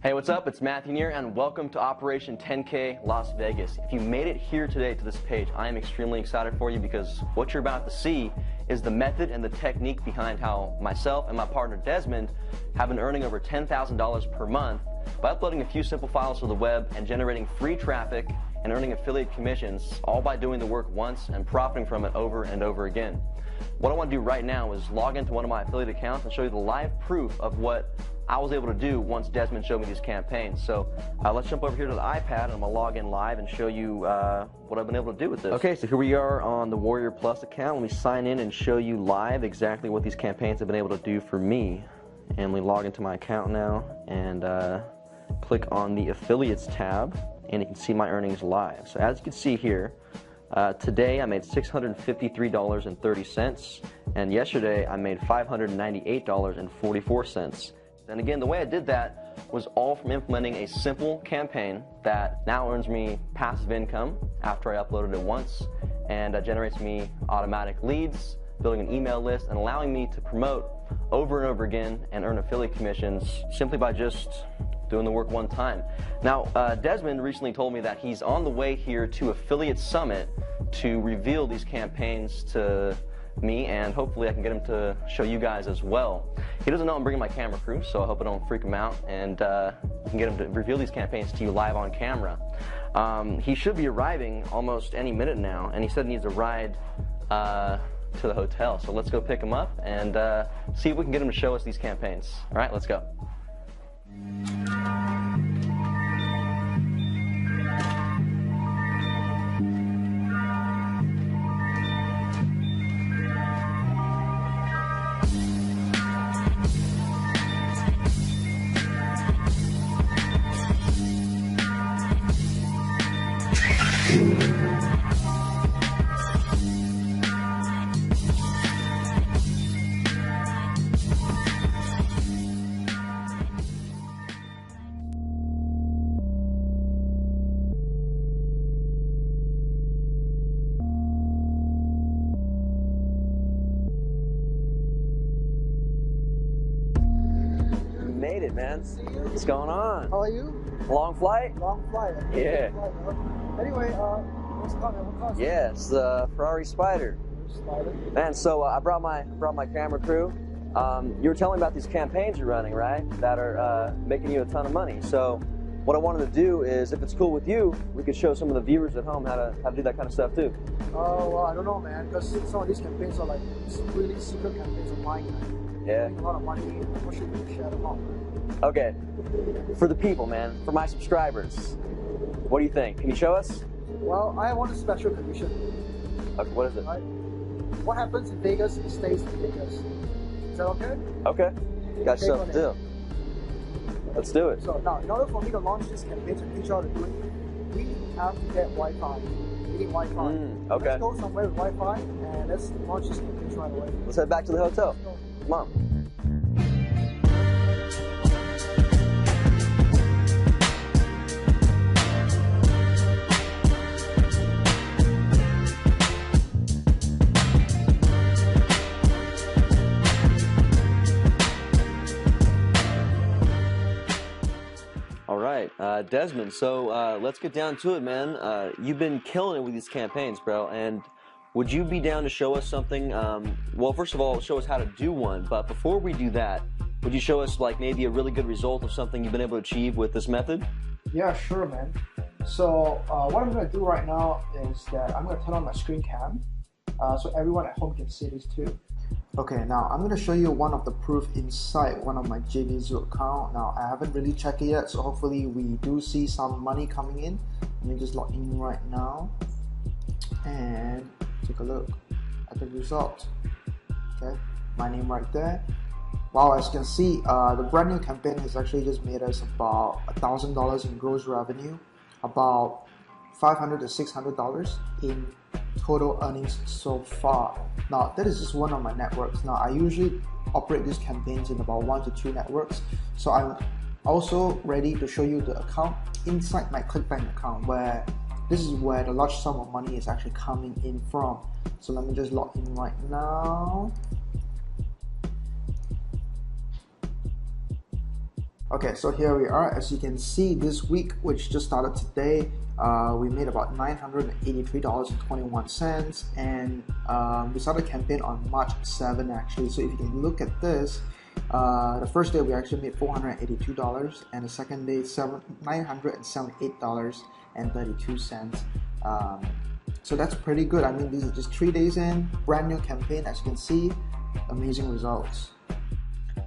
Hey, what's up? It's Matthew here, and welcome to Operation 10K Las Vegas. If you made it here today to this page, I am extremely excited for you because what you're about to see is the method and the technique behind how myself and my partner Desmond have been earning over $10,000 per month by uploading a few simple files to the web and generating free traffic and earning affiliate commissions, all by doing the work once and profiting from it over and over again. What I want to do right now is log into one of my affiliate accounts and show you the live proof of what I was able to do once Desmond showed me these campaigns. So let's jump over here to the iPad, and I'm going to log in live and show you what I've been able to do with this. Okay, so here we are on the Warrior Plus account. Let me sign in and show you live exactly what these campaigns have been able to do for me. And we log into my account now and click on the Affiliates tab, and you can see my earnings live. So as you can see here, today I made $653.30, and yesterday I made $598.44. And again, the way I did that was all from implementing a simple campaign that now earns me passive income after I uploaded it once, and generates me automatic leads, building an email list, and allowing me to promote over and over again and earn affiliate commissions simply by just doing the work one time. Now, Desmond recently told me that he's on the way here to Affiliate Summit to reveal these campaigns to me, and hopefully I can get him to show you guys as well. He doesn't know I'm bringing my camera crew, so I hope I don't freak him out, and we can get him to reveal these campaigns to you live on camera. He should be arriving almost any minute now, and he said he needs a ride to the hotel. So let's go pick him up and see if we can get him to show us these campaigns. All right, let's go. Made it, man. What's going on? How are you? Long flight? Long flight. Yeah. Anyway, what's the car? Yeah, it's the Ferrari Spider. Man, so I brought my camera crew. You were telling me about these campaigns you're running, right? That are making you a ton of money. So what I wanted to do is, if it's cool with you, we could show some of the viewers at home how to do that kind of stuff too. Oh, well, I don't know, man, because some of these campaigns are like really secret campaigns of mine. Yeah. A lot of money. I'm not sure you can share them out. Okay. For the people, man, for my subscribers, what do you think? Can you show us? Well, I want a special condition. Okay, what is it? Right? What happens in Vegas, it stays in Vegas. Is that okay? Okay. Got yourself a deal. Let's do it. So now, in order for me to launch this campaign and teach you how to do it, we have to get Wi-Fi. We need Wi-Fi. Okay. Let's go somewhere with Wi-Fi and let's launch this campaign right away. Let's head back to the hotel. Come on. All right, Desmond, so let's get down to it, man. You've been killing it with these campaigns, bro, and would you be down to show us something? Well, first of all, show us how to do one, but before we do that, would you show us like maybe a really good result of something you've been able to achieve with this method? Yeah, sure, man. So what I'm going to do right now is that I'm going to turn on my screen cam so everyone at home can see this too. Okay, now I'm going to show you one of the proof inside one of my JVZoo account. Now I haven't really checked it yet, so hopefully we do see some money coming in. Let me just log in right now and take a look at the result. Okay, my name right there. Wow, as you can see, the brand new campaign has actually just made us about $1,000 in gross revenue, about $500 to $600 in total earnings so far. Now that is just one of my networks. Now I usually operate these campaigns in about 1 to 2 networks, so I'm also ready to show you the account inside my ClickBank account, where this is where the large sum of money is actually coming in from. So let me just log in right now. Okay, so here we are. As you can see, this week, which just started today, we made about $983.21, and we started the campaign on March 7 actually. So if you can look at this, the first day we actually made $482, and the second day $978.32. So that's pretty good. I mean, these are just 3 days in, brand new campaign. As you can see, amazing results.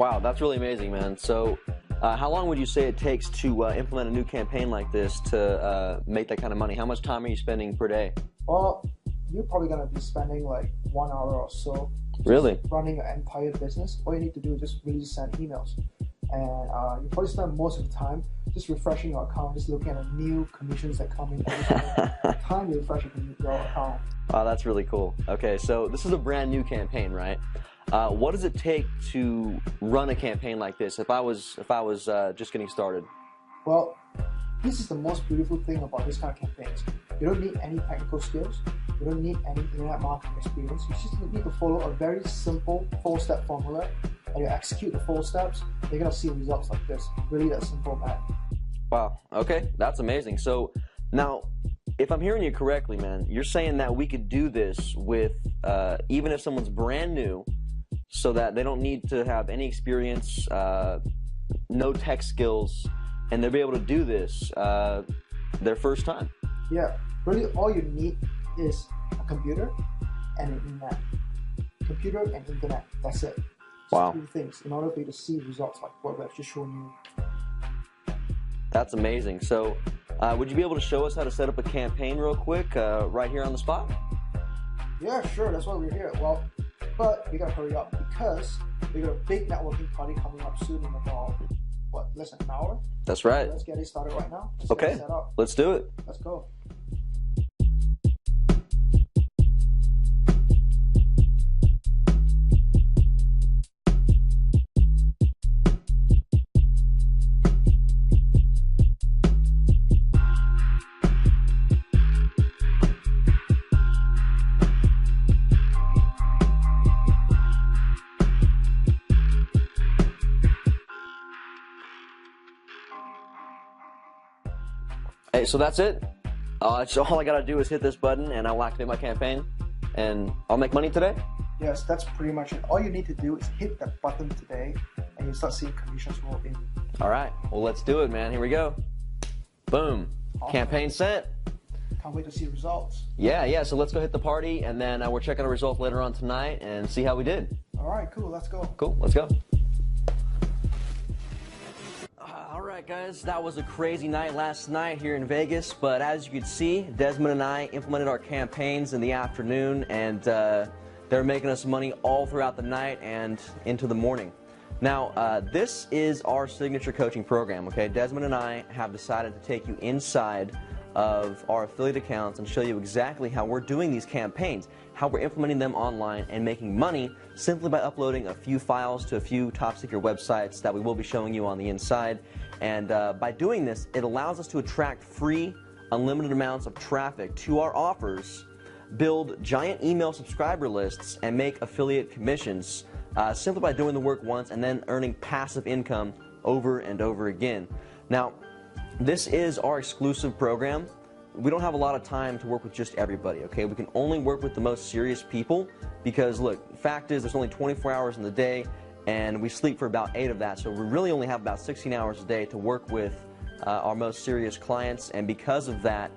Wow, that's really amazing, man. So how long would you say it takes to implement a new campaign like this to make that kind of money? How much time are you spending per day? Well, you're probably going to be spending like 1 hour or so. Really? Running your entire business. All you need to do is just really send emails. And you probably spend most of the time just refreshing your account, just looking at the new commissions that come in every single time you refresh your account. Wow, that's really cool. Okay, so this is a brand new campaign, right? What does it take to run a campaign like this if I was just getting started? Well, this is the most beautiful thing about this kind of campaigns. You don't need any technical skills. You don't need any internet marketing experience. You just need to follow a very simple 4-step formula, and you execute the 4 steps, you're going to see results like this. Really that simple, man. Wow, okay, that's amazing. So now, if I'm hearing you correctly, man, you're saying that we could do this with, even if someone's brand new, so that they don't need to have any experience, no tech skills, and they'll be able to do this their first time. Yeah, really all you need is a computer and an internet. Computer and internet, that's it. Wow. 2 things in order for you to see results like what we've just shown you. That's amazing. So would you be able to show us how to set up a campaign real quick right here on the spot? Yeah, sure, that's why we're here. Well, but we gotta hurry up because we got a big networking party coming up soon in about, what, less than an hour? That's right. So let's get it started right now. Okay, let's do it. Let's go. Hey, so that's it. So all I gotta do is hit this button and I'll activate my campaign and I'll make money today? Yes, that's pretty much it. All you need to do is hit that button today and you'll start seeing commissions roll in. All right, well, let's do it, man. Here we go. Boom. Awesome. Campaign sent. Can't wait to see results. Yeah, so let's go hit the party and then we're checking our results later on tonight and see how we did. All right, cool, let's go. Cool, let's go. All right, guys, that was a crazy night last night here in Vegas, but as you can see, Desmond and I implemented our campaigns in the afternoon, and they're making us money all throughout the night and into the morning. Now, this is our signature coaching program, okay? Desmond and I have decided to take you inside of our affiliate accounts and show you exactly how we're doing these campaigns, how we're implementing them online and making money simply by uploading a few files to a few top secret websites that we will be showing you on the inside. And by doing this, it allows us to attract free, unlimited amounts of traffic to our offers, build giant email subscriber lists, and make affiliate commissions simply by doing the work once and then earning passive income over and over again. Now, this is our exclusive program. We don't have a lot of time to work with just everybody, okay? We can only work with the most serious people because, look, the fact is there's only 24 hours in the day and we sleep for about 8 of that, so we really only have about 16 hours a day to work with our most serious clients, and because of that,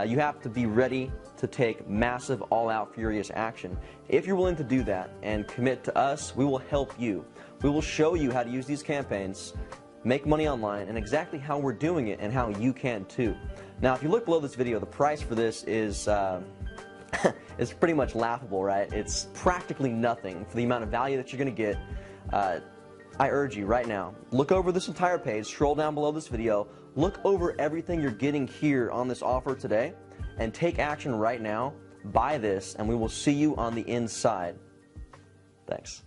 you have to be ready to take massive, all-out, furious action. If you're willing to do that and commit to us, we will help you. We will show you how to use these campaigns, make money online, and exactly how we're doing it and how you can too. Now, if you look below this video, the price for this is is pretty much laughable, right? It's practically nothing for the amount of value that you're going to get. I urge you right now, look over this entire page, scroll down below this video, look over everything you're getting here on this offer today, and take action right now. Buy this, and we will see you on the inside. Thanks.